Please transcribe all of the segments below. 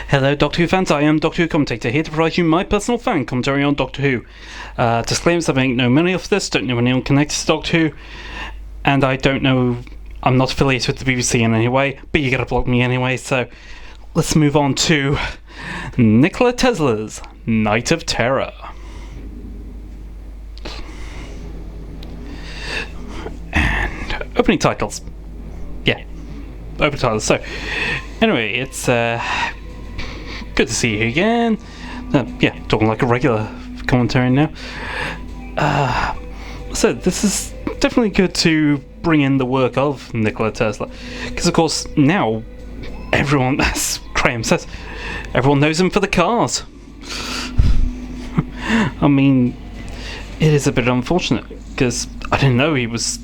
Hello, Doctor Who fans. I am Doctor Who Commentator, here to provide you my personal fan commentary on Doctor Who. Disclaimers: I make no money off this, don't know anyone connected to Doctor Who, and I'm not affiliated with the BBC in any way, but you gotta block me anyway, so let's move on to Nikola Tesla's Night of Terror. And opening titles. Yeah, opening titles. So, anyway, it's good to see you again. Yeah, talking like a regular commentary now. So this is definitely good to bring in the work of Nikola Tesla, because of course now everyone, as Graham says, everyone knows him for the cars. I mean, it is a bit unfortunate because I didn't know he was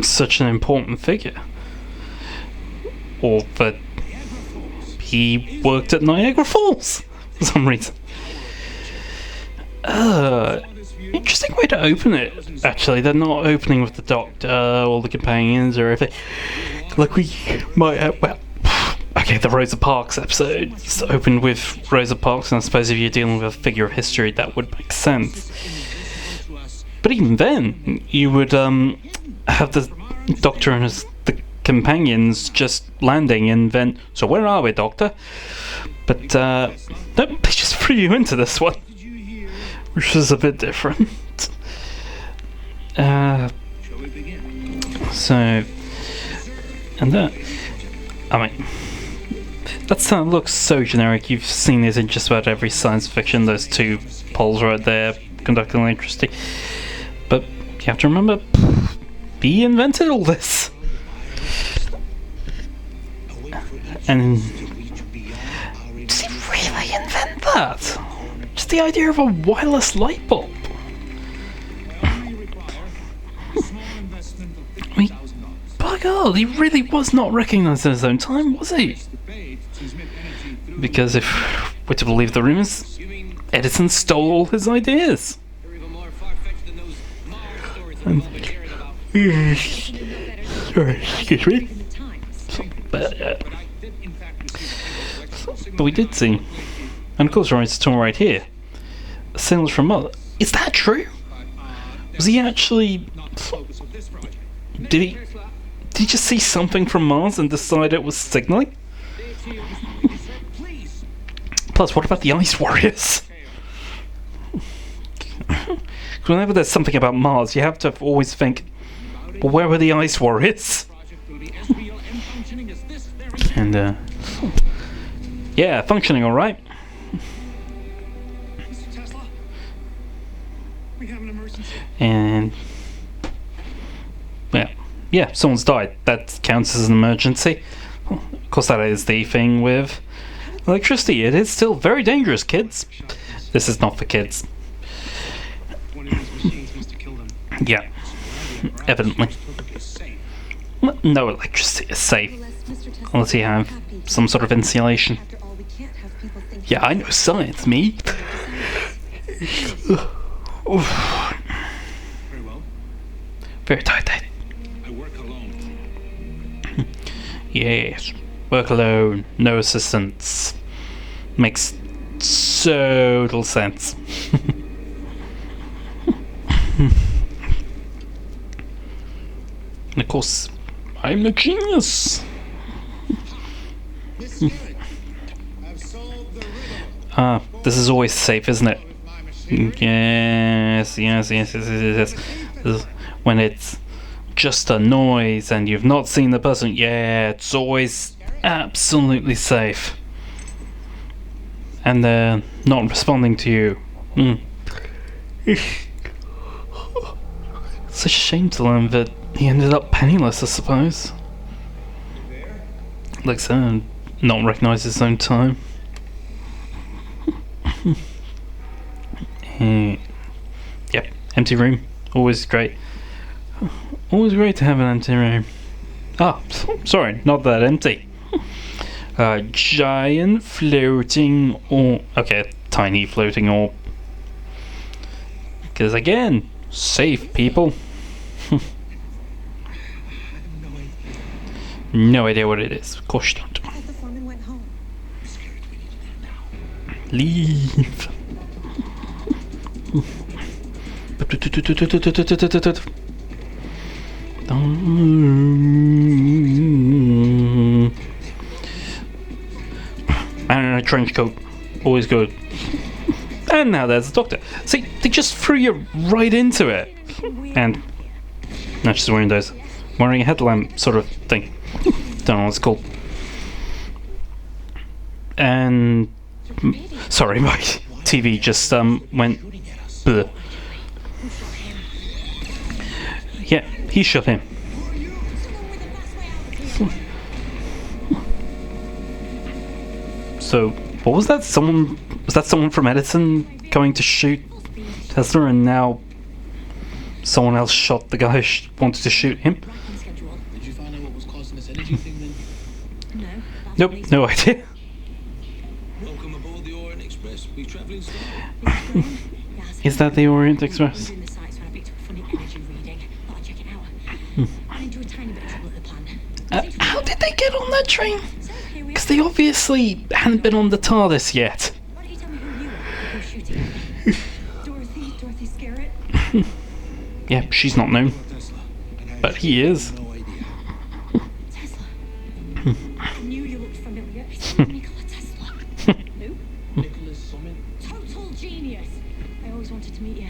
such an important figure, or that he worked at Niagara Falls for some reason. Interesting way to open it, actually. They're not opening with the Doctor or the companions or anything. Like we might have, well, okay, the Rosa Parks episode opened with Rosa Parks, and I suppose if you're dealing with a figure of history, that would make sense. But even then, you would have the Doctor and the companions just landing and then, so where are we, Doctor? But nope, they just threw you into this one, which was a bit different. So, and that, I mean, that sound looks so generic. You've seen this in just about every science fiction, those two poles right there conducting electricity. But you have to remember, he invented all this. And did he really invent that? Just the idea of a wireless light bulb. I mean, by God, he really was not recognised in his own time, was he? Because if we're to believe the rumours, Edison stole all his ideas. Excuse me. But we did see, and of course, it's torn right here. Signals from Mother. Is that true? Was he actually? Did he just see something from Mars and decide it was signaling? Plus, what about the Ice Warriors? Whenever there's something about Mars, you have to always think, well, where were the Ice Warriors? And, yeah, functioning alright. And, yeah, someone's died. That counts as an emergency. Of course, that is the thing with electricity. It is still very dangerous, kids. This is not for kids. Yeah, evidently. No electricity is safe unless you have some sort of insulation. Yeah, I know science, me. Very tight. Yes, work alone, no assistance. Makes so little sense. And of course, I'm the genius. This is always safe, isn't it? Yes. When it's just a noise and you've not seen the person, yeah, it's always absolutely safe. And they're not responding to you. Such a shame to learn that he ended up penniless, I suppose. Like so, not recognise his own time. Yep, empty room. Always great. Always great to have an empty room. Sorry, not that empty. Giant floating orb. Okay, tiny floating orb. Because again, safe, people. No idea what it is. Of course you don't. The foreman went home. Leave. And a trench coat. Always good. And now there's the doctor. See, they just threw you right into it. And now she's wearing those. Wearing a headlamp sort of thing. Don't know what it's called. And sorry, my TV just went bleh. Yeah, he shot him. So, what was that? Was that someone from Edison going to shoot Tesla, and now someone else shot the guy who wanted to shoot him? Did you find out what was causing this energy thing then? Nope, no idea. Welcome aboard the Orient Express. We travelling slow. Is that the Orient Express? How did they get on that train? Because they obviously hadn't been on the TARDIS yet. Why don't you tell me who you are before shooting? Dorothy Scarrett? Yeah, she's not known. But he is. Tesla. I knew you looked familiar. It's Nikola Tesla. Who? Nicholas Summit. Total genius. I always wanted to meet you.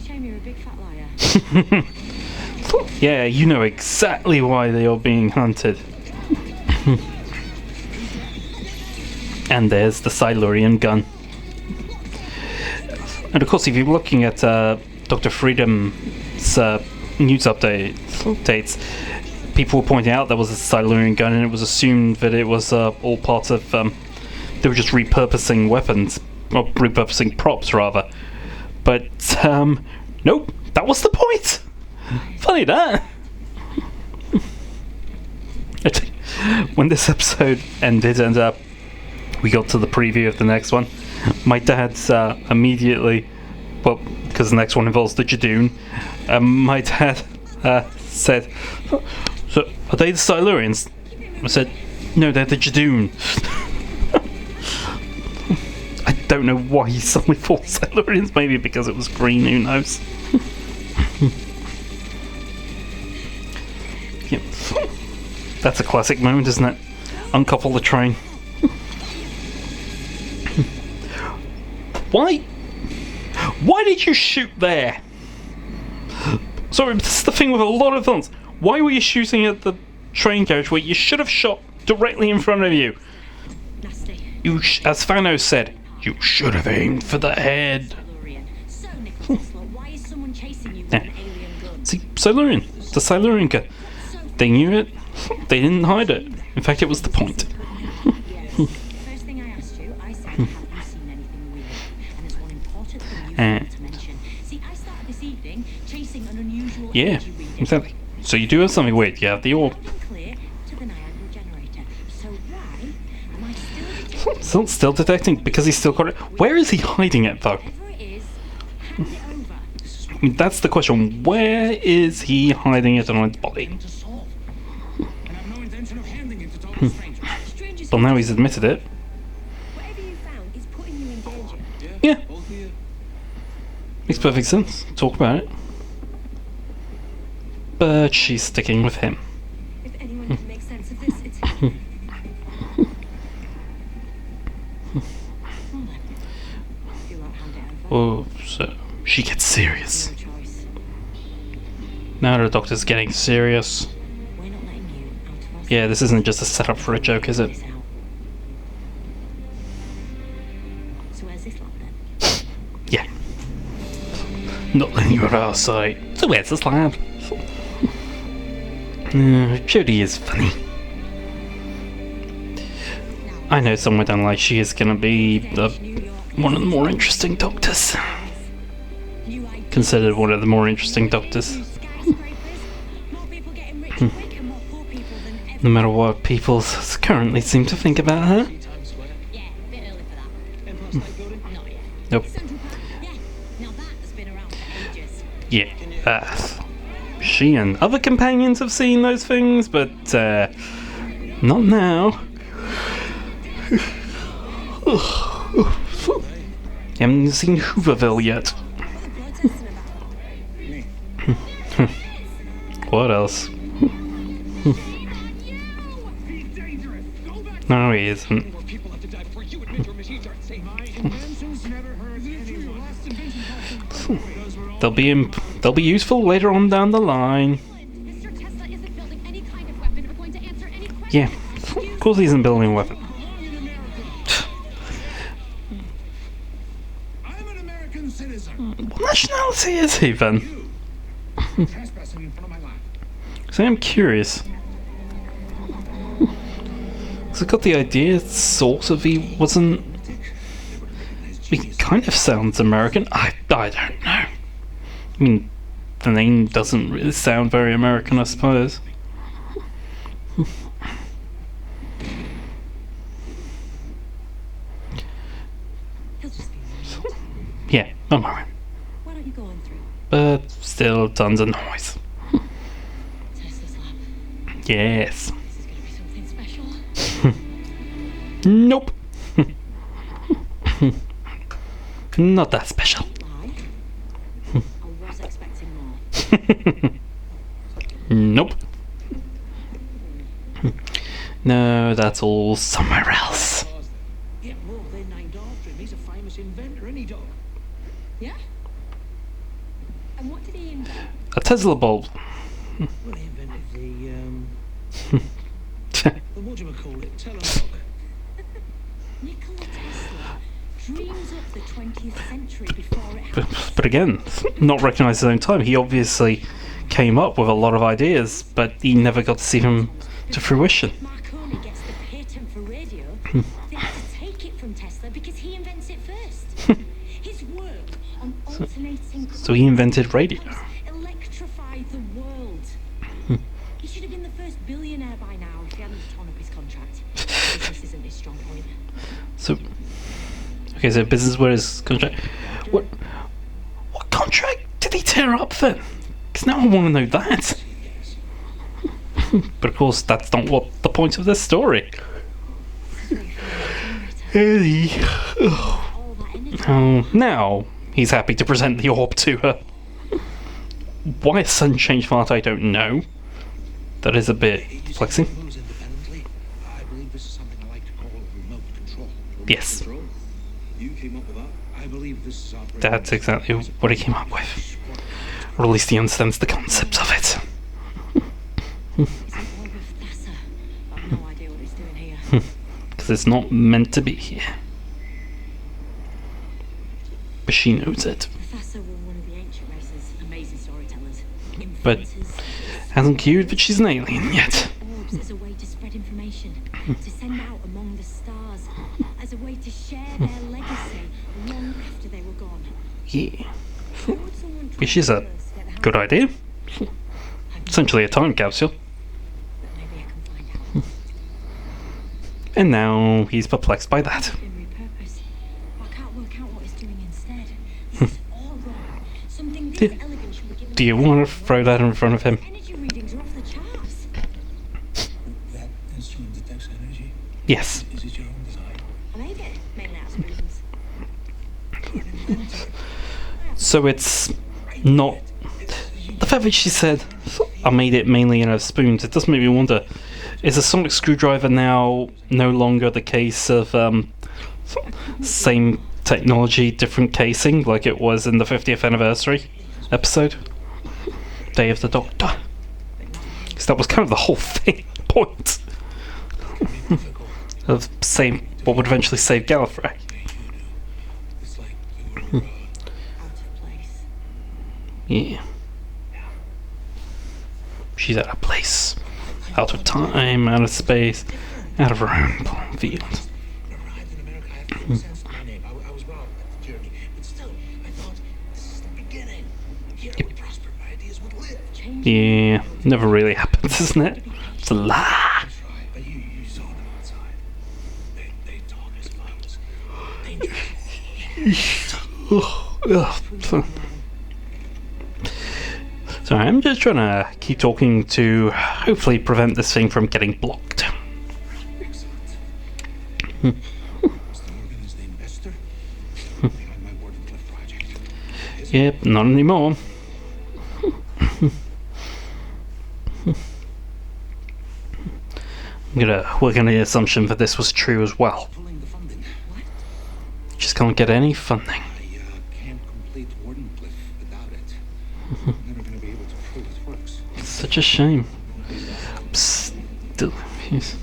Shame you're a big fat liar. Yeah, you know exactly why they are being hunted. And there's the Silurian gun. And of course, if you're looking at Dr. Freedom's news updates, people were pointing out there was a Silurian gun, and it was assumed that it was all part of... they were just repurposing weapons, or repurposing props, rather. But, nope, that was the point! Funny that! When this episode ended and we got to the preview of the next one, my dad's immediately, well, because the next one involves the Jadoon, my dad said, "So, are they the Silurians?" I said, "No, they're the Jadoon." I don't know why he suddenly thought Silurians, maybe because it was green, who knows. Yep. That's a classic moment, isn't it? Uncouple the train. Why did you shoot there? Sorry, this is the thing with a lot of films. Why were you shooting at the train carriage where you should have shot directly in front of you? You, as Thanos said, you should have aimed for the head. Yeah. See, Silurian. The Silurian gun. They knew it. They didn't hide it. In fact, it was the point. Yeah, exactly. So you do have something weird. You have the orb. Still detecting because he's still got it. Where is he hiding it though? I mean, that's the question. Where is he hiding it on his body? Well, now he's admitted it. Yeah. Makes perfect sense. Talk about it. But she's sticking with him. If anyone can make sense of this, it's Oh, so she gets serious. Now the doctor's getting serious. Yeah, this isn't just a setup for a joke, is it? So where's this lab then? Yeah. Not letting you at our side. So where's this lab? Jodie is funny. I know someone don't like she is gonna be one of the more interesting doctors. Considered one of the more interesting doctors. No matter what people currently seem to think about her. Nope. Yeah. She and other companions have seen those things, but not now. Haven't seen Hooverville yet. What else? No, he isn't. They'll be useful later on down the line. Mr. Tesla isn't building any kind of weapon or going to answer any questions. Yeah, of course he isn't building a weapon. I'm an American citizen. What nationality is he then? Trespassing in front of my land. So I'm curious. Because I got the idea, sort of, he wasn't. He kind of sounds American. I don't know. I mean, the name doesn't really sound very American, I suppose. He'll just be around. Yeah, I'm alright. What are you going through? But still, tons of noise. Tesla's lab. Yes. This is gonna be something special. Nope. Not that special. Lie. I was expecting more. Nope. No, that's all somewhere else. Yeah, well, they're named after him. He's a famous inventor, isn't he, Doc? Yeah? And what did he invent? A Tesla bulb. Well, he invented the whatchamacallit, telelock. Nikola Tesla dreams up the 20th century before it happened. But again, not recognised at his own time. He obviously came up with a lot of ideas, but he never got to see them to fruition. Marconi gets the patent for radio. They have to take it from Tesla because he invents it first. His work on alternating So he invented radio. currents electrified the world. He should have been the first billionaire by now if he hadn't torn up his contract. Business isn't his strong point. So, okay, so business where his contract. What contract did he tear up then? Because now I want to know that. But of course, that's not what the point of this story. Ellie. All that energy. Oh, now he's happy to present the orb to her. Why a sudden change for that, I don't know. That is a bit flexing. Moves independently. I believe this is something I like to call remote control. Yes, Control? You came up with that? I believe this is our that's exactly what he came up with. Or at least he understands the concepts of it. It's an orb of Thassa. I've no idea what it's doing here. Because it's not meant to be here. But she knows it. The Thassa were one of the ancient races, amazing storytellers, But inventors. hasn't cued that she's an alien yet. Orbs as a way to spread information, to send out among the stars, as a way to share their legacy long after they were gone. Yeah. How would someone Which is a good idea. Essentially a time capsule. But maybe I can find out. And now he's perplexed by that. Been repurposed. I can't work out what it's doing instead. This is all wrong. Something this elegant should be given. Do you want to throw that in front of him? Energy readings are off the charts. That instrument detects energy. Yes. Is it your own design? I made it. Mainly out of spoons. So it's not the fact that she said I made it mainly out of spoons. It does make me wonder: is a sonic screwdriver now no longer the case of same technology, different casing, like it was in the 50th anniversary episode, Day of the Doctor? Because that was kind of the whole thing, point of same what would eventually save Gallifrey. It's like you're Out of place. Yeah. She's out of place, out of time, out of space, out of her own field. arrived in America. I have full sense of my name. I was wrong at the journey. But still, I thought this is the beginning. Here I would prosper. My ideas would live. Yeah, never really happens, isn't it? It's a lie. That's right. But you saw them outside. They talk as follows. Dangerous. So I'm just trying to keep talking to hopefully prevent this thing from getting blocked. Excellent. Mr. Morgan is named Bester. Yep, not anymore. I'm gonna work on the assumption that this was true as well. Pulling the funding. Just can't get any funding. I can't complete Wardenclyffe without it. I'm never going to be able to prove it works. It's such a shame. Still, yes.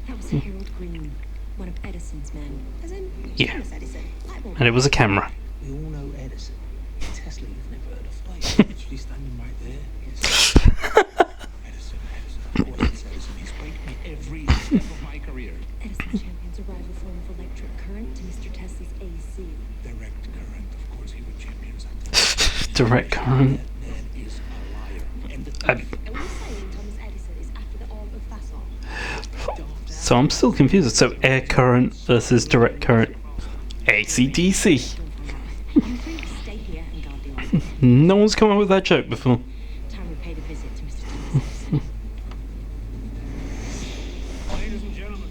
That was Harold Green, one of Edison's men. As in, Yeah. Thomas Edison. Light bulb. And it was a camera. We all know Edison. Tesla, you've never heard of. Like, literally standing right there. Yes. Edison. Of course it's Edison. He's faked me every step of my career. Edison champions a rival form of electric current to Mr. Tesla's AC. Direct current. Of course he would champion something. Direct current. That man is a liar. And the Are we saying Thomas Edison is after the orb of Fasol? So I'm still confused. So air current versus direct current. AC/DC. I'm free to stay here and guard the orb. No one's come up with that joke before. Time we paid a visit to Mr. Thomas Edison. Ladies and gentlemen,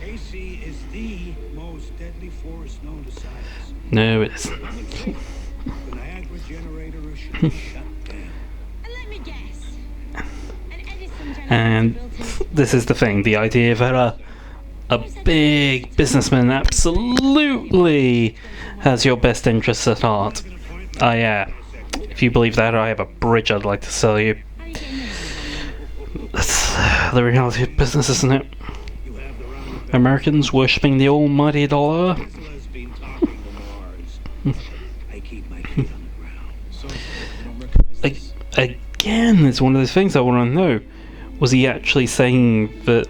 AC is the most deadly force known to science. No, it isn't. The Niagara generator should be shut down. And let me guess. An Edison generator And built in this is the thing, the idea that a big businessman absolutely has your best interests at heart. Oh yeah, if you believe that, I have a bridge I'd like to sell you. How are you getting in? That's the reality of business, isn't it? You have the round Americans worshipping the almighty dollar. Tesla's been talking to Mars. I keep my feet on the ground. So you don't recognize this? Again, it's one of those things I want to know. Was he actually saying that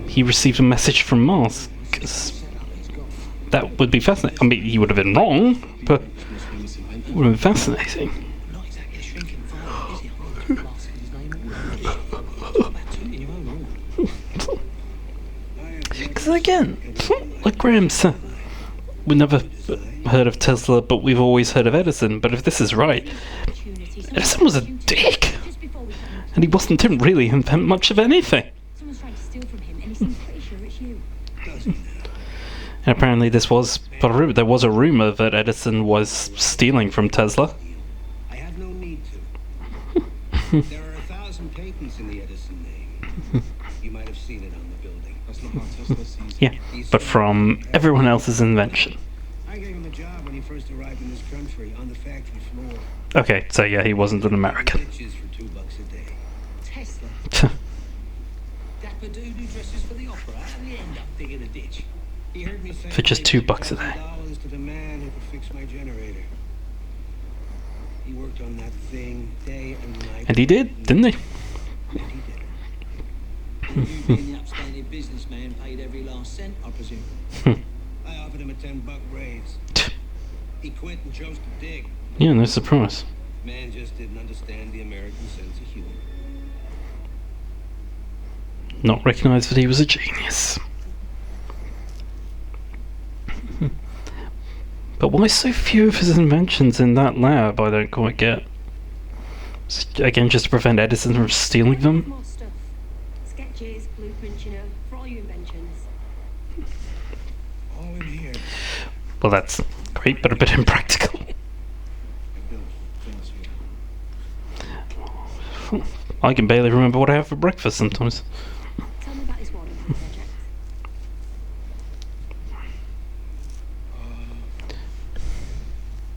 he received a message from Mars? 'Cause that would be fascinating. I mean, he would have been wrong, but it would have been fascinating. Not exactly a shrinking fire, is he? Last his name. About two in your own room. Because again, like Graham said, we never heard of Tesla, but we've always heard of Edison. But if this is right, Edison was a dick, Just before we come, and he didn't really invent much of anything. someone's trying to steal from him, and he seems pretty sure it's you. And apparently, there was a rumor that Edison was stealing from Tesla. I have no need to. There are 1,000 patents in the Edison name. You might have seen it on the building. That's not how Tesla sees it. Yeah, but from everyone else's invention. I gave him a job when he first arrived in this country on the factory floor. Okay, so yeah, he wasn't an American. Ditches for $2 a day. Tesla. Dapper dude who dresses for the opera and he end up digging a ditch. He heard me say For just $2 a day. $2,000 to the man who could fix my generator. He worked on that thing day and night. And he did, didn't he? And he did it. You being the upstanding businessman paid every last cent, I presume. I offered him a $10 raise. He quit and chose to dig. Yeah, no surprise. Man just didn't understand the American sense of humor. Not recognised that he was a genius. But why so few of his inventions in that lab? I don't quite get. Again, just to prevent Edison from stealing them? More stuff. Sketches, blueprints, you know, for all your inventions. All in here. Well, that's great, but a bit impractical. I built things here. I can barely remember what I have for breakfast sometimes. Tell me about this Wardenclyffe project.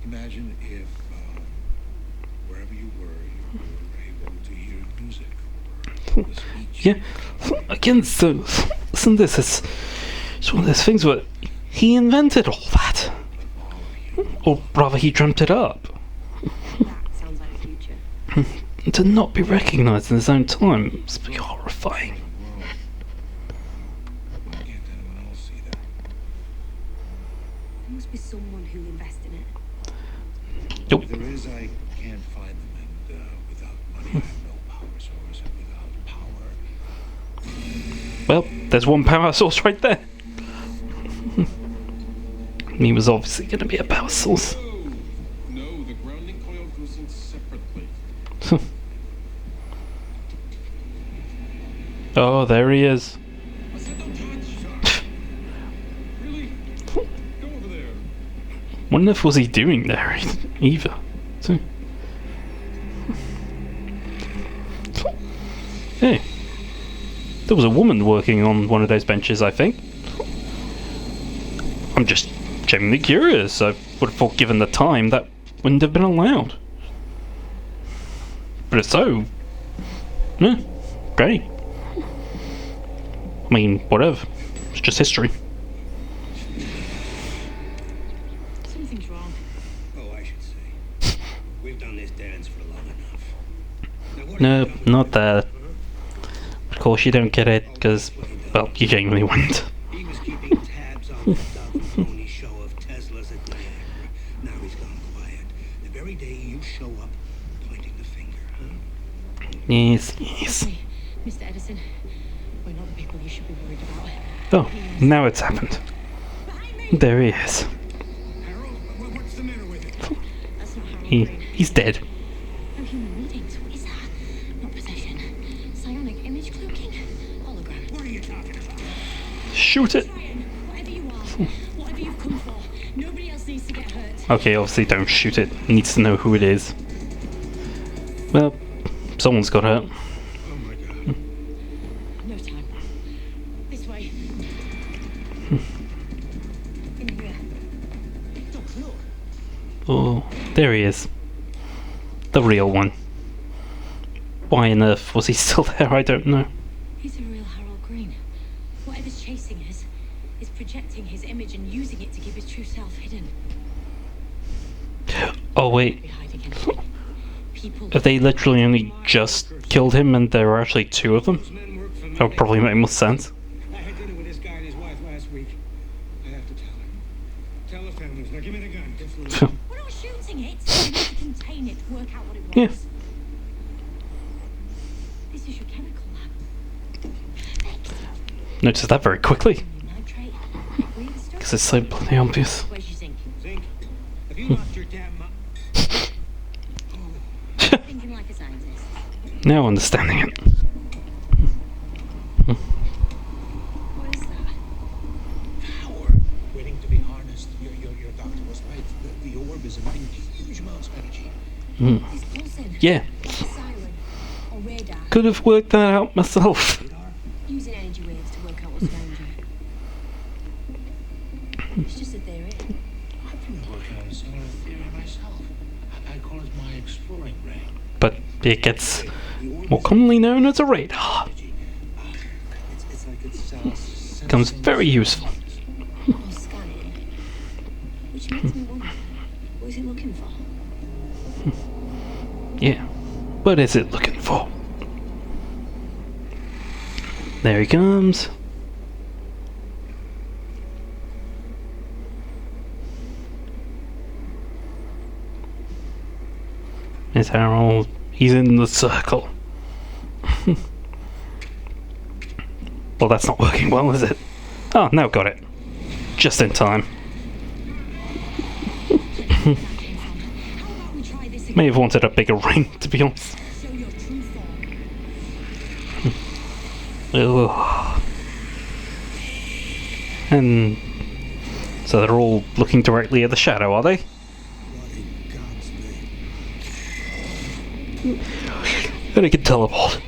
Imagine if wherever you were able to hear music or a speech. Yeah, again, so listen to this. It's one of those things where he invented all that. Or rather, he dreamt it up. That sounds like the future. And to not be recognised in his own time must be horrifying. Why can't anyone else see that? There must be someone who invests in it. Nope. If there is, I can't find them, and without money, I have no power source, and without power, Well, there's one power source right there. He was obviously going to be a power source. No, the grounding coil goes in separately. Oh, there he is. I said don't touch! Really? Go over there. What on earth was he doing there either? So, hey, there was a woman working on one of those benches, I think. I'm just genuinely curious. I would have thought, given the time, that wouldn't have been allowed. But if so, yeah, great. I mean, whatever. It's just history. Something's wrong. Oh, I should say. We've done this dance for long enough. Now, what No, have you done not with that. Of course you don't get it, because, well, you genuinely wouldn't. He was keeping tabs on that phony show of Tesla's at Niagara. Now he's gone quiet. The very day you show up pointing the finger, huh? Yes, yes. Hey, Mr. Edison, we're not the people you should be worried about. Oh, now it's happened. Behind me! There he is. Harold, what's the matter with it? That's not Harold Green. He's dead. No human readings. What is that? Not possession. Psionic image cloaking? Hologram. What are you talking about? Shoot it. Ryan, whatever you are, whatever you've come for, nobody else needs to get hurt. Okay, obviously don't shoot it. He needs to know who it is. Well, someone's got hurt. Oh my God. No time. This way. In here. Look. Oh, there he is. The real one. Why on earth was he still there? I don't know. He's a real Harold Green. Whatever's chasing us is projecting his image and using it to keep his true self hidden. Oh wait, Be hiding him. People. have they literally only just killed him and there were actually two of them? Those men work for me. That would probably make more sense. I had dinner with this guy and his wife last week. I have to tell her. Tell the families. Now give me the gun. Definitely. We're not shooting it. We need to contain it, work out what it was. Yeah. This is your chemical lab. Perfect. Noticed that very quickly, Nitrate. Weird stuff. because it's so bloody obvious. Where's your zinc? Zink, have you lost your damn mind? Thinking like a scientist. Now understanding it. What is that? Power waiting to be harnessed. Your doctor was right. The orb is emitting huge amounts of energy. He's pulsing. Yeah, Like a siren or radar. could have worked that out myself. Radar? Using energy waves to work out what's around you. It's just a theory. I've been working on a similar theory myself. I call it my exploring ray. But it gets more commonly known as a radar. It's like it's Becomes very useful. Or scanning. Which makes me wonder, what is it looking for? Yeah. What is it looking for? There he comes. It's Harold. He's in the circle. Well, that's not working well, is it? Oh, now got it. Just in time. How about we try this May again? have wanted a bigger ring, to be honest. Show your true form. Ugh. And so they're all looking directly at the shadow, are they? What in God's name? And they can teleport.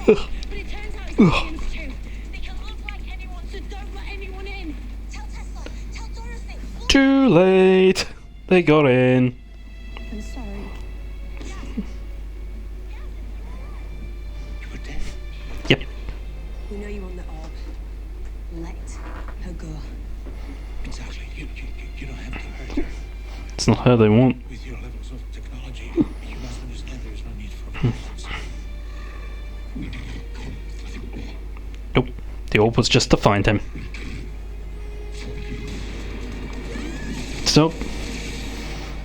But it turns out it's aliens too. They can look like anyone, so don't let anyone in. Tell Tesla, tell Dorothy. Look. Too late. They got in. I'm sorry. You were dead. Yep. We know you want the orb. Let her go. Exactly. You don't have to hurt her. It's not her they want. With your levels of technology, you must understand there is no need for violence. Nope. The orb was just to find him. So,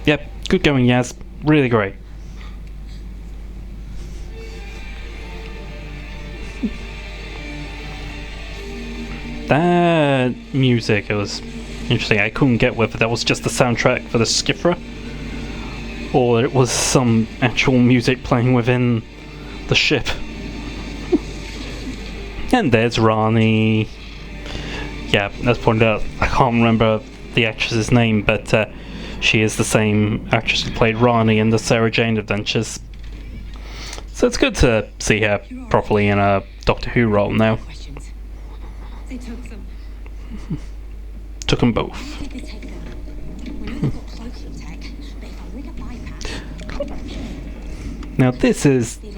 yep, good going, Yaz. Really great. That music, it was interesting. I couldn't get whether that was just the soundtrack for the Skifra, or it was some actual music playing within the ship. And there's Rani. Yeah, as pointed out, I can't remember the actress's name, but she is the same actress who played Rani in the Sarah Jane Adventures. So it's good to see her properly in a Doctor Who role now. Questions. They took them. Took them both. Why did they take them? We know they've got cloaking tech, but if I rig a bypass... Now this is the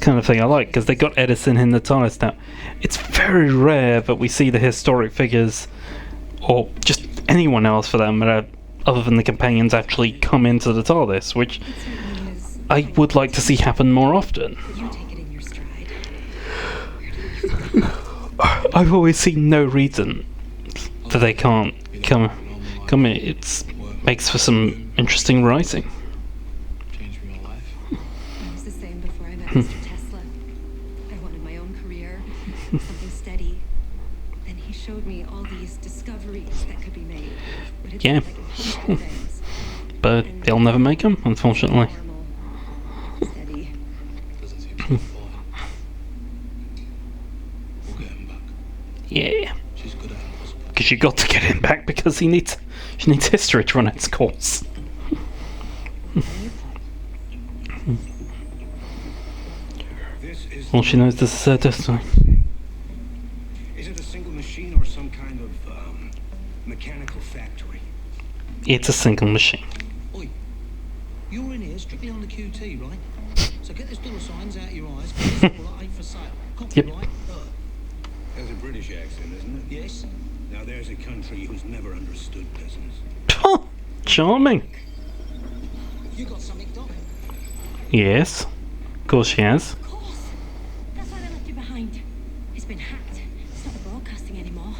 kind of thing I like, because they got Edison in the TARDIS now. It's very rare that we see the historic figures, or just anyone else for that matter, other than the companions, actually come into the TARDIS, which I would like to see happen more often. You take it in your stride. I've always seen no reason that they can't come in. It makes for some interesting writing. Changed my life. I was the same before I met Mr. Tesla. I wanted my own career, something steady. Then he showed me all these discoveries that could be made. But it's Yeah. like impossible things. But they'll never make them, unfortunately. Normal, steady. Doesn't seem so far. We'll get him back. Yeah. She's good at impossible. Because you got to get him back, because she needs history to run its course. This is All she knows is her destiny. Is it a single machine or some kind of mechanical factory? It's a single machine. Oi, you're in here strictly on the QT, right? So get those dollar signs out of your eyes, because this all ain't for sale. Yep. Copyright, There's a British accent, isn't it? yes. Now there's a country who's never understood peasants. Charming. You got something, Doc? Yes. Of course she has. Of course. That's why they left you behind. It's been hacked. It's not broadcasting anymore.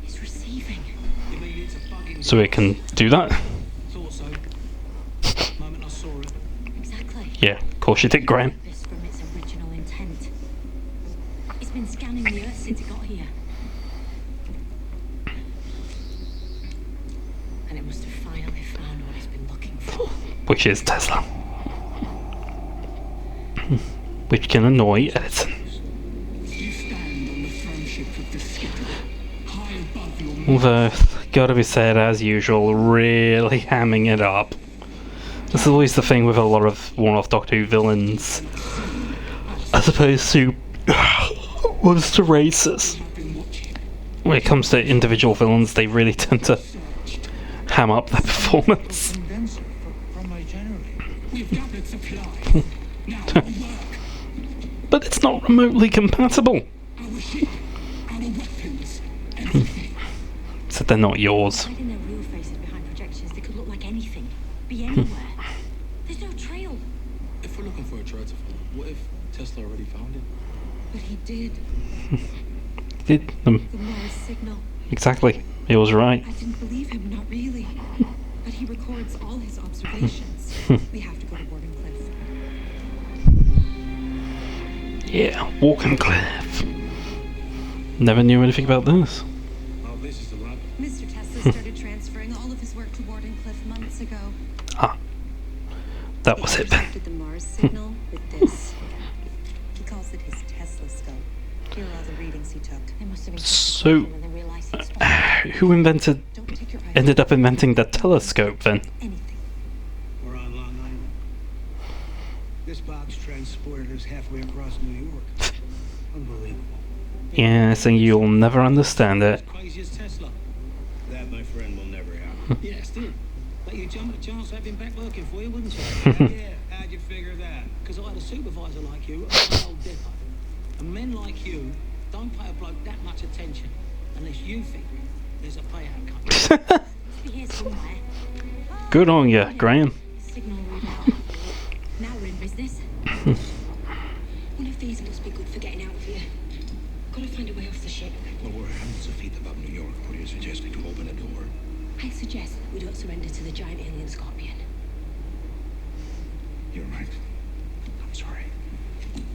It's receiving. You mean it's a bug in So it can do that? Thought so. Moment I saw it. Exactly. Yeah, of course you did, Graham. This from its original intent. It's been scanning the Earth since it got here. And it must have finally found what it's been looking for. Which is Tesla. Which can annoy Edison. You stand on the friendship of the skitter, high above your Although, gotta be said, as usual, really hamming it up. This is always the thing with a lot of one-off Doctor Who villains, as opposed to monster races. When it comes to individual villains, they really tend to ham up their performance. condenser from my generator. We've gathered supplies. Now our work, But it's not remotely compatible. our ship, our weapons, everything. So they're not yours. Hiding their real faces behind projections, they could look like anything. Be anywhere. There's no trail. If we're looking for a trade to follow, what if Tesla already found it? But he did. Did The Mars signal. exactly. He was right. I didn't believe him, not really. But he records all his observations. We have to go to Wardenclyffe. Yeah, walking cliff. Never knew anything about this. Oh, this is the lab. Mr. Tesla started transferring all of his work to Wardenclyffe months ago. Ah, that was it then. He the Mars signal with this. He calls it his Tesla scope. Here are all the readings he took. They must have been So, and then realized it's fine. Who invented, Don't take your eyes ended up inventing the telescope then? off anything. We're on Long Island. This box transported us halfway across New York. Unbelievable. Yeah, so you'll never understand it. Crazy as Tesla. That, my friend, will never happen. Yeah, still. But you'd jump at a chance of having back working for you, wouldn't you? Yeah, how'd you figure that? Because I had a supervisor like you at my old depot. And men like you don't pay a bloke that much attention unless you think there's a payout coming. Must be here somewhere. Good on you, Graham. Signal readout. Now we're in business. One of these must be good for getting out of here. Gotta find a way off the ship. Well, we're hundreds of feet above New York. What are you suggesting to open a door? I suggest that we don't surrender to the giant alien scorpion. You're right. I'm sorry.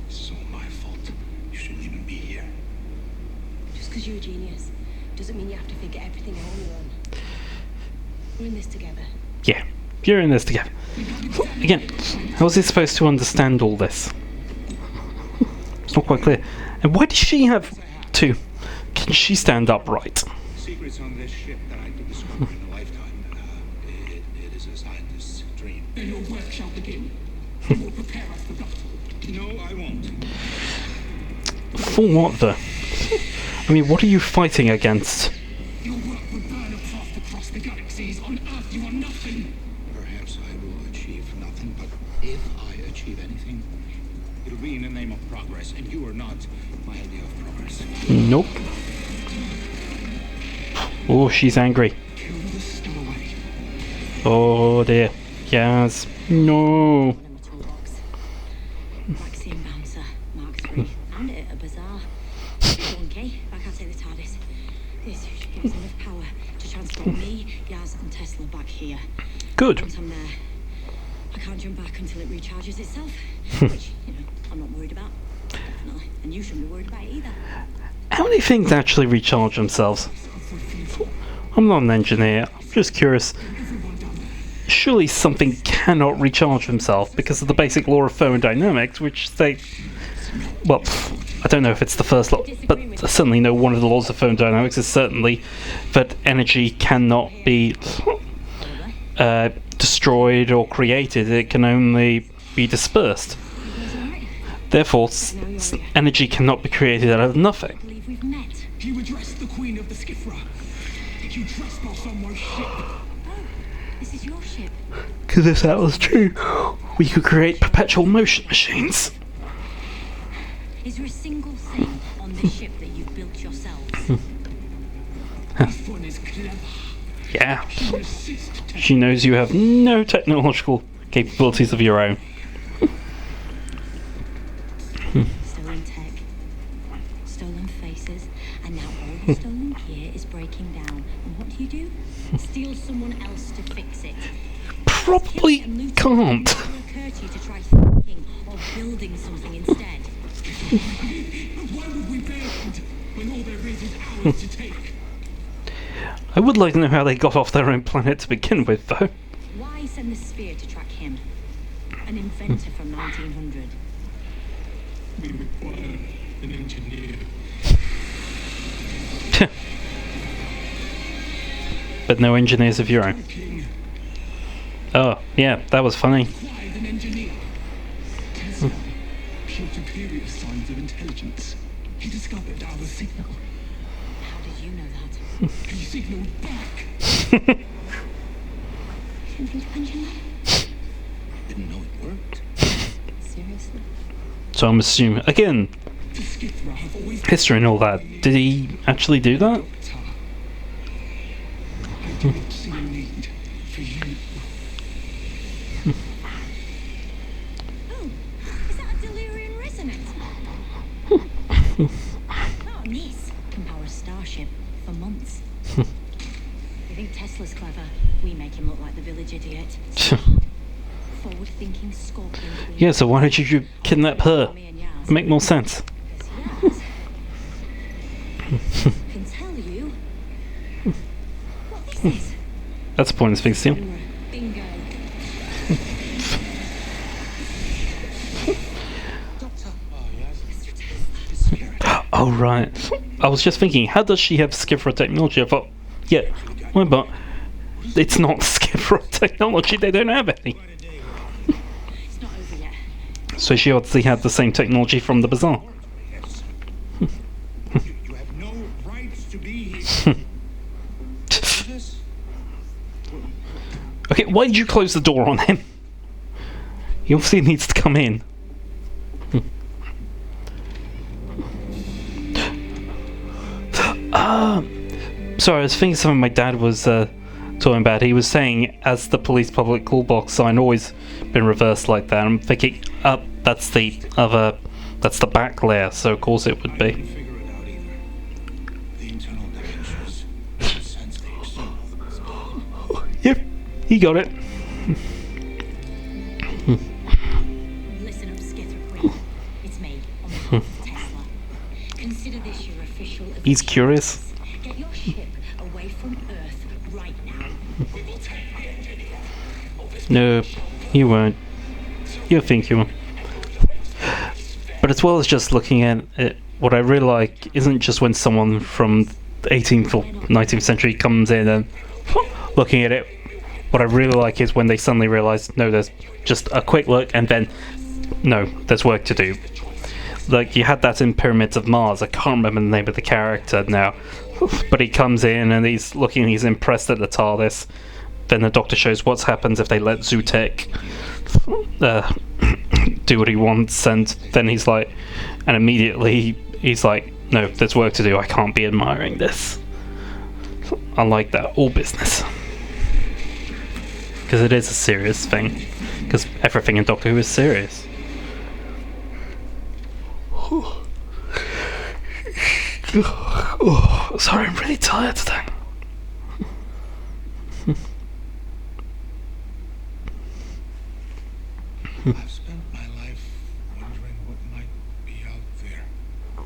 This is all my fault. You shouldn't even be here. Just because you're a genius doesn't mean you have to figure everything out on your own. We're in this together. Yeah, you're in this together. Again, how is he supposed to understand all this? It's not quite clear. And why does she have to? Can she stand upright? Secret secrets on this ship that I could discover in a lifetime. It is a scientist's dream. Then your work shall begin. You will prepare us for battle. No, I won't. For what, though? I mean, what are you fighting against? Your work will burn a path across the galaxies. On Earth, you are nothing. Perhaps I will achieve nothing, but if I achieve anything, it'll be in the name of progress, and you are not my idea of progress. Nope. Oh, she's angry. Kill the stowaway. Oh dear. Yes. No. In my toolbox. Vaccine bouncer, Mark 3, and it a bazaar. 1K, back out to the TARDIS. This should give us enough power to transport me, Yaz, and Tesla back here. Good. Once I'm there, I can't jump back until it recharges itself, which, I'm not worried about. Definitely. And you shouldn't be worried about it either. How many things actually recharge themselves? I'm not an engineer. I'm just curious. Surely something cannot recharge himself because of the basic law of thermodynamics, which they... Well, I don't know if it's the first law, but I certainly know one of the laws of thermodynamics is certainly that energy cannot be destroyed or created. It can only be dispersed. Therefore, energy cannot be created out of nothing. I believe we've met. You addressed the Queen of the Skifra. Did you trespass on my ship? Oh, this is your ship. Because if that was true, we could create perpetual motion machines. Is there a single thing on this ship that you've built yourselves? This one is clever. Yeah. You resist She knows you have no technological capabilities of your own. Stolen tech, stolen faces, and now all the stolen gear is breaking down. And what do? Steal someone else to fix it. Probably Killing and looting can't. will never occur to you to try thinking or building something instead. Why would we build when all there is ours to take? I would like to know how they got off their own planet to begin with, though. Why send the spear to track him? An inventor from 1900. We require an engineer. But no engineers of your own. King Oh, yeah, that was funny. required an engineer. Tesla showed superior signs of intelligence. He discovered our signal. How did you know that? He signaled back. Didn't think to punch him. Didn't know it worked. Seriously? So I'm assuming, again, The Skifra have always history and all that. Did he actually do that? Doctor. I do not see a need for you. Oh, is that a delirium resonance? Oh, nice. Can power a starship for months. You think Tesla's clever? We make him look like the village idiot. Forward-thinking scorpion queen. Yeah, so why don't you kidnap her? Me and Yaz. Make more sense. Because Yaz can tell you what this is. That's a pointless thing to steal. Bingo. Doctor. Oh, yes. Mr. Tesla. It's scary. Oh, right. I was just thinking, how does she have Skifra technology? I thought, yeah, well, but it's not Skifra technology, they don't have any. It's not over yet. So she obviously had the same technology from the bazaar. Yes. You have no rights to be here. This? Okay, why did you close the door on him? He obviously needs to come in. Sorry, I was thinking something my dad was talking about. He was saying, as the police public call box sign always been reversed like that. I'm thinking, that's the back layer, so of course it would be. Figure it out either. The internal dimensions. Sense the external. Yep, he got it. Listen up, Skithra Queen. It's me, on behalf of Tesla. Consider this your official He's eviction curious. notice. Get your ship away from Earth right now. We will take the engineer. No, you won't. You think you will. But as well as just looking at it, what I really like isn't just when someone from 18th or 19th century comes in and looking at it. What I really like is when they suddenly realise, no, there's just a quick look, and then, no, there's work to do. Like, you had that in Pyramids of Mars. I can't remember the name of the character now, but he comes in and he's looking, he's impressed at the TARDIS. Then the Doctor shows what's happens if they let Zootek do what he wants, and then he's like, and immediately he's like, no, there's work to do, I can't be admiring this. I like that, all business. Because it is a serious thing. Because everything in Doctor Who is serious. Oh, sorry, I'm really tired today. I've spent my life wondering what might be out there.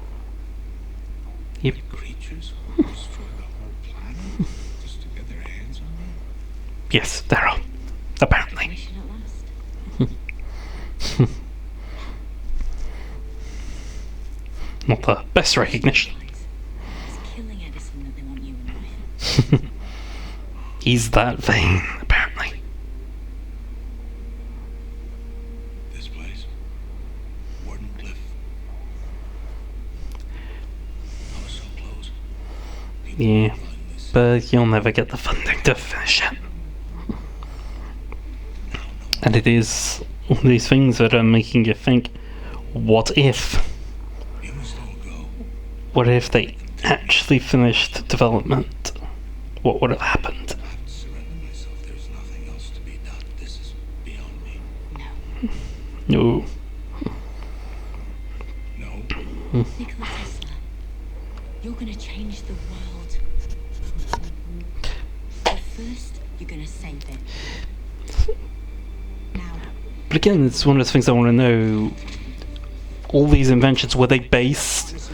Yep. Creatures who destroy the whole planet just to get their hands on me. Yes, there are. Apparently. Mission at last. Not the best recognition. It's killing Edison that they want you and Ryan. He's that vain, apparently. This place, Warden Cliff. I was so close. People Yeah, find this. but you'll never get the funding to finish it. And it is all these things that are making you think, what if? You must all go. What if they actually finished development? What would have happened? I have to surrender myself. There's nothing else to be done. This is beyond me. No. No. Nikola Tesla, you're gonna change the world. But first, you're gonna save it. Now, But again, it's one of the things I want to know. All these inventions, were they based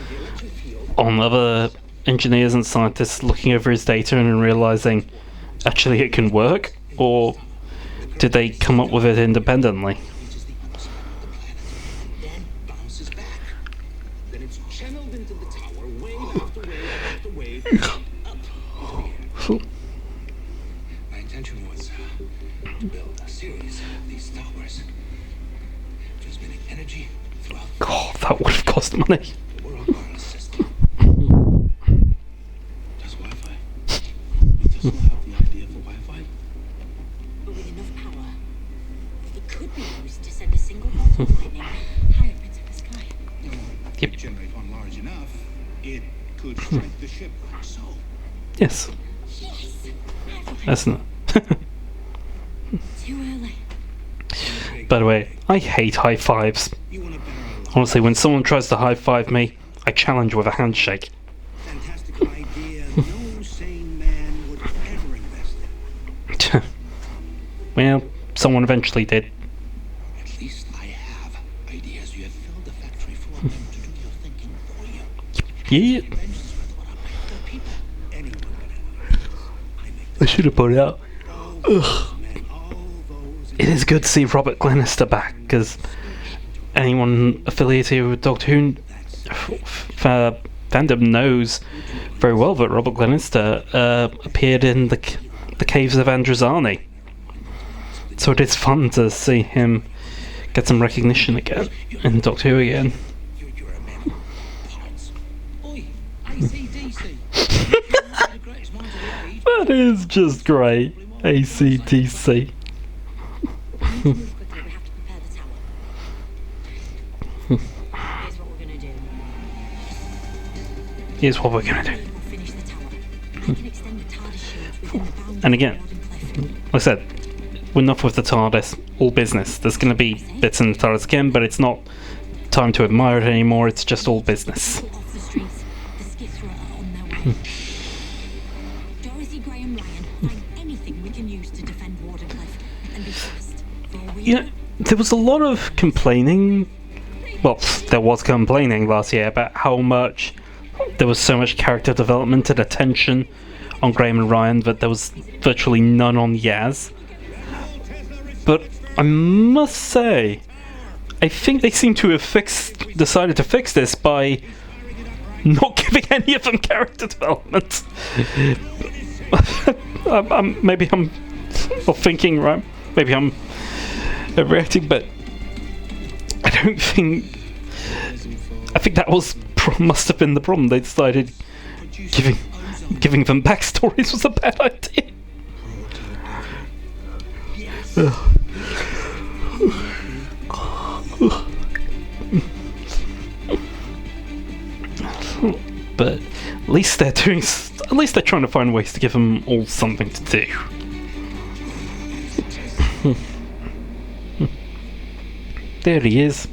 on other engineers and scientists looking over his data and realizing actually it can work? Or did they come up with it independently? Reaches the other side of the planet, then bounces back. Then it's channeled into the tower, wave after wave after wave, up into the air. My intention was to build a series of these towers, transmitting energy throughout God, that would have cost money. the world wireless system. Does Wi-Fi? Does not have the idea for Wi-Fi? but with enough power, it could be used to send a single bolt of lightning high up into the sky. Yep. Generate one large enough, it could strike the ship like so. Yes, Yes! that's not. Too early. By the way, I hate high fives. You want a better life? Honestly, when someone tries to high five me, I challenge with a handshake. Fantastic idea. No sane man would ever invest in. Well, someone eventually did. At least I have ideas. You have filled the factory full of them to do your thinking for you. Yeah, Inventions were thought up by other people. Anyone can have ideas. I make I should have put it out. all those men, all those It is good to see Robert Glenister back, because anyone affiliated with Doctor Who fandom knows very well that Robert Glenister appeared in the Caves of Androzani. So it is fun to see him get some recognition again in Doctor Who again. you're a man of parts. Oi, AC/DC. The greatest minds of the age. That is just great. ACDC. We need to move quickly. We have to prepare the tower. Here's what we're gonna do. Here's what we're gonna do. We'll finish the tower. We can extend the TARDIS shields within the boundaries And again, of Warden Cliff. like I said, enough with the TARDIS, all business. There's going to be bits in the TARDIS again, but it's not time to admire it anymore, it's just all business. People off the streets. The skiffs are on their way. Dorothy, Graham, Ryan, find anything we can use to defend Warden Cliff and be fast. For we You know, there was a lot of complaining. Well, there was complaining last year about how much there was so much character development and attention on Graham and Ryan that there was virtually none on Yaz. But I must say, I think they seem to have decided to fix this by not giving any of them character development. Maybe I'm not thinking right. Maybe I'm overreacting, but I don't think. I think that must have been the problem. They decided giving them backstories was a bad idea. But at least they're doing. At least they're trying to find ways to give them all something to do. There he is.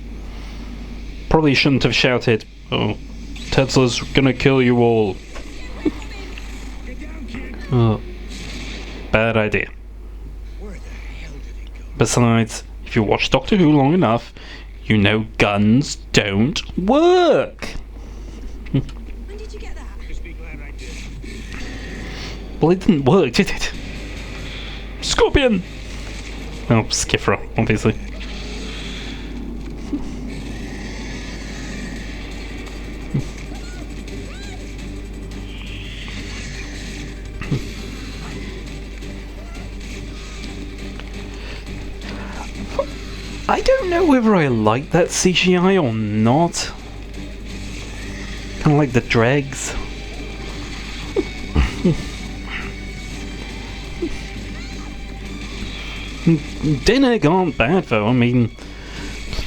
Probably shouldn't have shouted, "Oh, Tesla's gonna kill you all." Oh, bad idea. Besides, if you watch Doctor Who long enough, you know guns don't work. When did you get that? Well, it didn't work, did it? Scorpion! Oh, Skifra, obviously. I don't know whether I like that CGI or not. Kind of like the dregs. Deneg aren't bad though. I mean,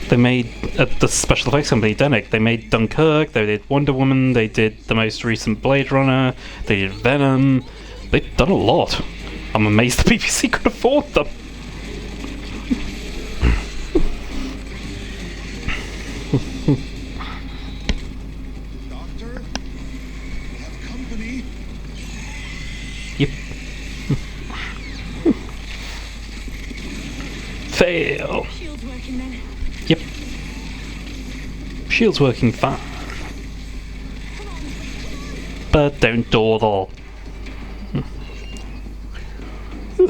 they made the special effects company Deneg. They made Dunkirk. They did Wonder Woman. They did the most recent Blade Runner. They did Venom. They've done a lot. I'm amazed the BBC could afford them. Doctor, we have company. Yep. Fail. Shield's working then. Yep. Shield's working fine. But don't dawdle. We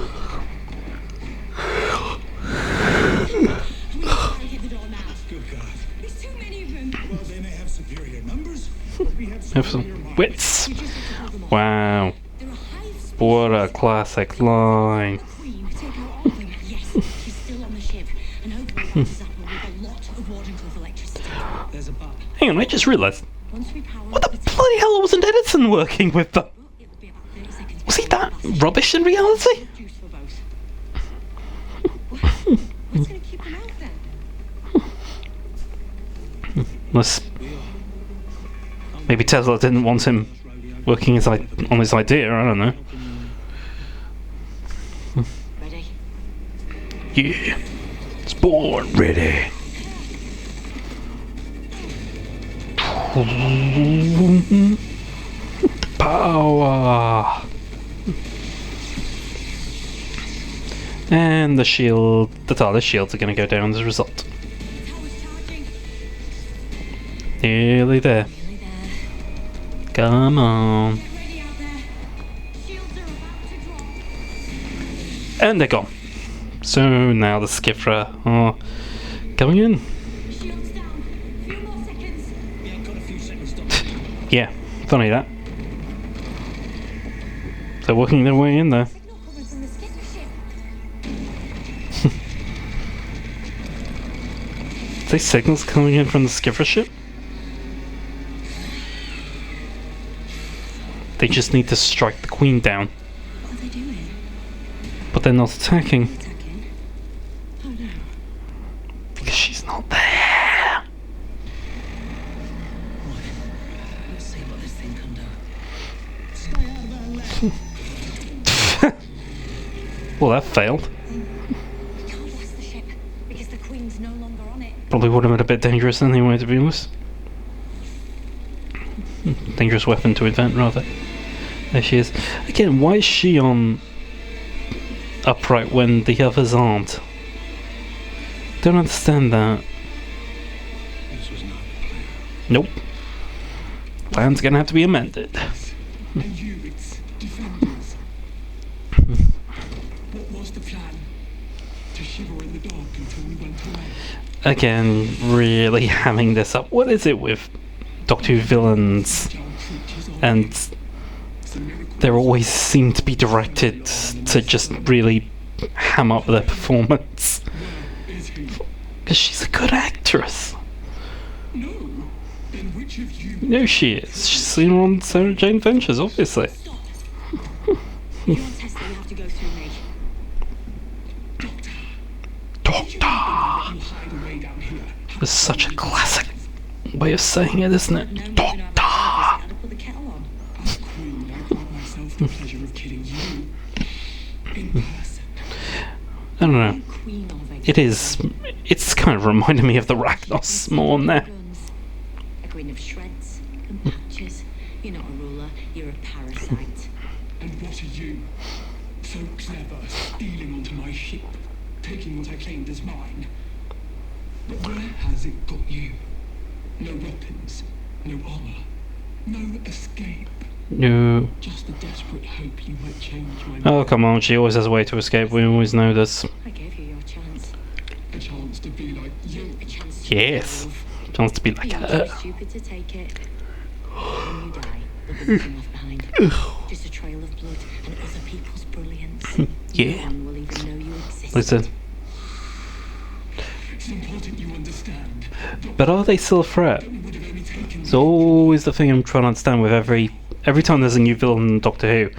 can't get the door now. Good God. There's too many of them. Well, they may have superior numbers, but we have Have superior some minds. wits. We just have to hold them off. Wow. There are hive species. What a classic line. The Queen, take out all of them. Yes, she's still on the ship, and hopefully that'll zap her with a lot of Wardenclyffe electricity. There's a but. Hang on, I just realised. Once we power What up the the bloody hell wasn't Edison working with them? well, it'll be about 30 seconds Was he before that we pass. rubbish in reality? Juice for both. What's going to keep them out then? Unless maybe Tesla didn't want him working on his idea, I don't know. Ready? Yeah. It's born ready. Power. And the shield, the TARDIS shields are going to go down as a result. Tower's charging. Nearly there. Nearly there. Come on. Get ready out there. Shields are about to drop. And they're gone. So now the Skifra are going in. Shields down. Few more seconds. We ain't got a few seconds, Doctor. Yeah, funny that. They're working their way in there. Signal coming from the skipper ship. Are they signals coming in from the Skifra ship? They just need to strike the Queen down. What are they doing? But they're not attacking. Attacking? Oh no. Because she's not there. Let's see what this thing can do. Stay out of our lane. Well, that failed. We can't blast the ship because the Queen's no longer on it. Probably would have been a bit dangerous anyway, to be honest. Dangerous weapon to invent, rather. There she is. Again, why is she on upright when the others aren't? Don't understand that. This was not the plan. Nope. Plan's gonna have to be amended. And you, its defenders. What was the plan? To shiver in the dark until we went away. Again, really hamming this up. What is it with Doctor Who villains, and they always seem to be directed to just really ham up their performance. Because she's a good actress. No, she is. She's seen her on Sarah Jane Adventures, obviously. If you want Tesla, you have to go through me. Doctor! It's such a classic way of saying it, isn't it? No, Doctor! I'd have put the kettle on. Queen, I grant myself the pleasure of killing you in person. I don't know. Queen of It's kind of reminding me of the Ragnos more than there. A queen of shreds and patches. You're not a ruler, you're a parasite. And what are you? So clever, stealing onto my ship, taking what I claimed as mine. But where has it got you? No weapons, no honor, no escape. No. Just a desperate hope you might change my mind. Oh, come on, she always has a way to escape. We always know this. I gave you your chance. A chance to be like you. A chance to Yes. live. Chance to be like You were her. too stupid to take it. When you die, there'll be nothing left behind. Just a trail of blood and other people's brilliance. Yeah. No one will even know you exist. Listen. It's important you understand. But are they still a threat? It would have only taken It's always the thing I'm trying to understand with every time there's a new villain in Doctor Who.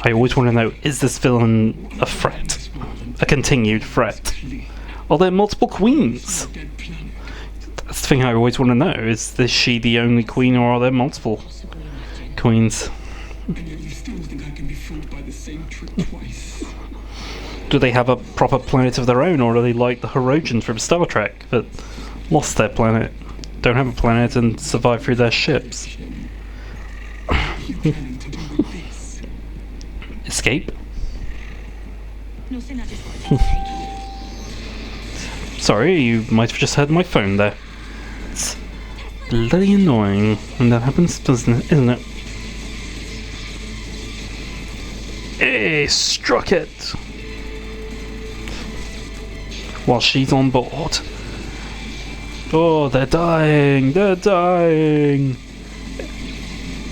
I always want to know, is this villain a threat? A continued threat? Are there multiple queens? dead planet. That's the thing I always want to know. Is she the only queen, or are there multiple Possibly imagine. queens? And yet you still think I can be fooled by the same trick twice. Do they have a proper planet of their own, or are they like the Herodians from Star Trek that lost their planet, don't have a planet, and survive through their ships? What are you planning to do with this? Escape? Nothing, I just wanted to take it. Sorry, you might have just heard my phone there. It's bloody annoying when that happens, isn't it? Hey, struck it! While she's on board. Oh, they're dying! They're dying!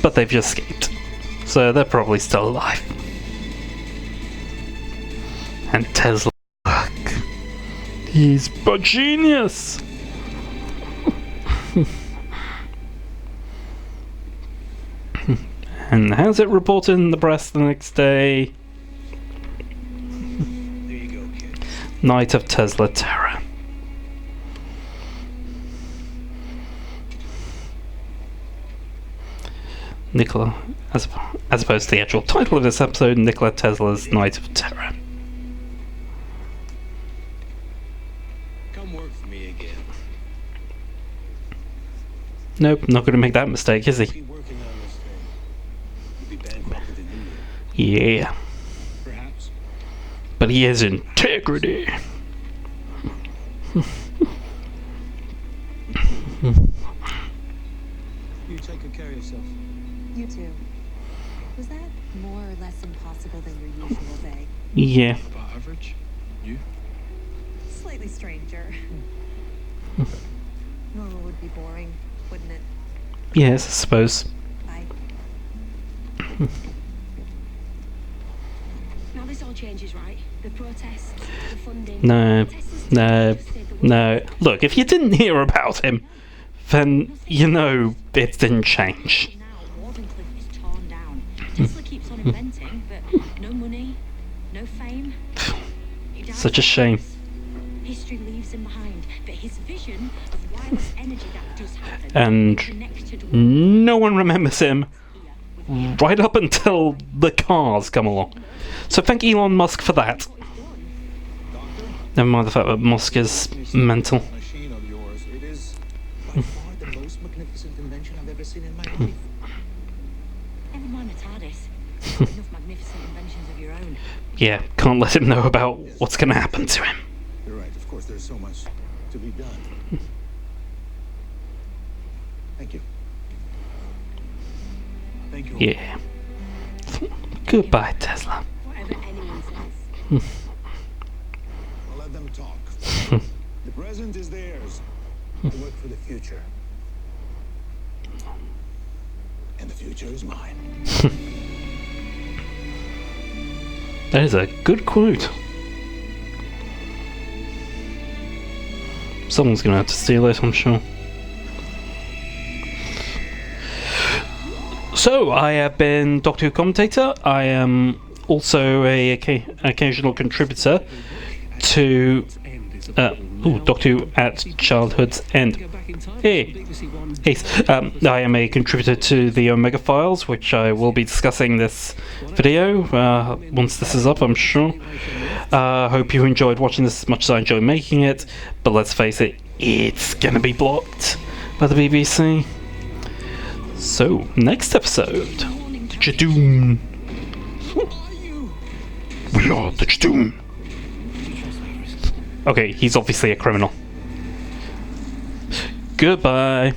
But they've just escaped. So they're probably still alive. And Tesla, look. He's a genius! And how's it reported in the press the next day? There you go, kid. Night of Tesla Terror. Nikola, as opposed to the actual title of this episode, Nikola Tesla's Night of Terror. Come work for me again. Nope, not going to make that mistake, is he? Keep working on this thing. You'll be bankrupted in a year. Yeah, Perhaps. but he has integrity. You take good care of yourself. You too. Was that more or less impossible than your usual day? Yeah. About average? You? Slightly stranger. Normal would be boring, wouldn't it? Yes, I suppose. Bye. Now this all changes, right? The protests, the funding. No, Tesla's no, just saved the world. no. Look, if you didn't hear about him, then you know it didn't change. Now Wardenclyffe is torn down. Tesla keeps on inventing, but no money, no fame. He dies Such a like shame. this. History leaves him behind, but his vision of wireless energy that does happen, And connected no one remembers him right up until the cars come along. So thank Elon Musk for that. Never mind the fact that Musk is mental. Machine of yours. It is by far the most magnificent invention I've ever seen in my life. Never mind the TARDIS. You've got enough magnificent inventions of your own. Yeah, can't let him know about what's going to happen to him. You're right. Of course, there's so much to be done. Thank you. Thank you. Yeah. Goodbye, Tesla. Whatever anyone says. I'll let them talk. The present is theirs. I work for the future. future is mine. That is a good quote. Someone's gonna have to steal it, I'm sure. So, I have been Doctor Who commentator. I am also a occasional contributor to Doctor Who at Childhood's End. Hey. I am a contributor to the Omega Files, which I will be discussing this video once this is up, I'm sure. Hope you enjoyed watching this as much as I enjoyed making it, but let's face it, it's gonna be blocked by the BBC. So, next episode, the Jadoon. We are the Jadoon. Okay, he's obviously a criminal. Goodbye.